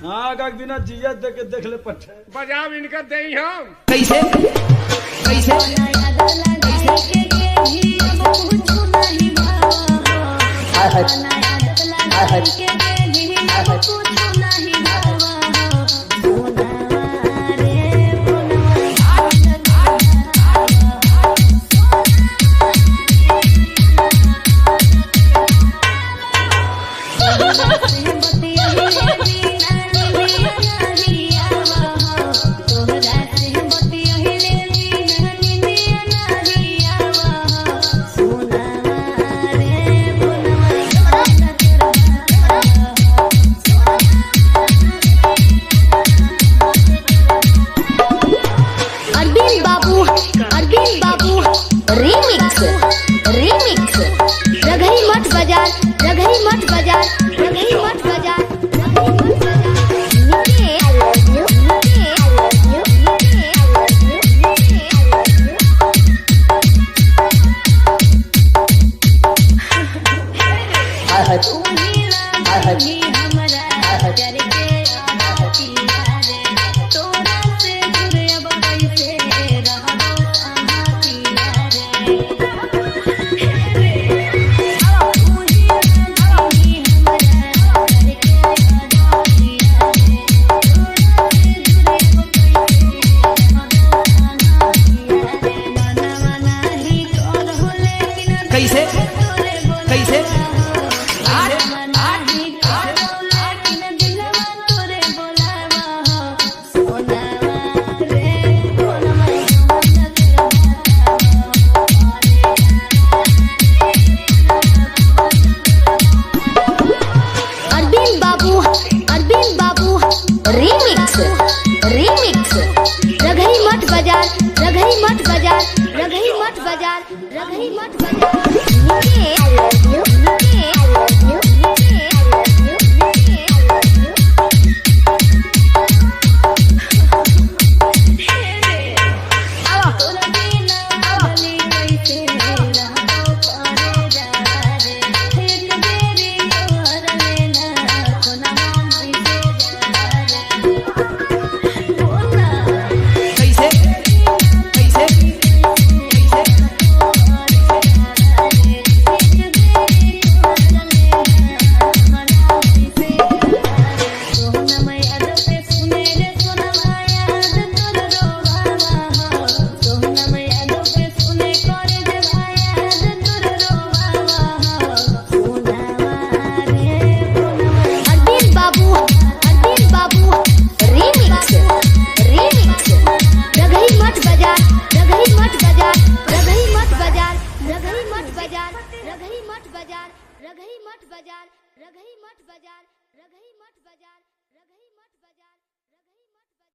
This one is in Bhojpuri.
हाँ का बिना जिया देख ले पट्टे बजाव इनका दे हम कैसे कैसे कैसे कैसे अरविंद बाबू रीमिक्स रीमिक्स रघई मठ बाजार रघई मठ बाजार रघई मठ बाजार रघई मठ बाजार रघई मठ बाजार रघई मठ बाजार रघई मठ बाजार।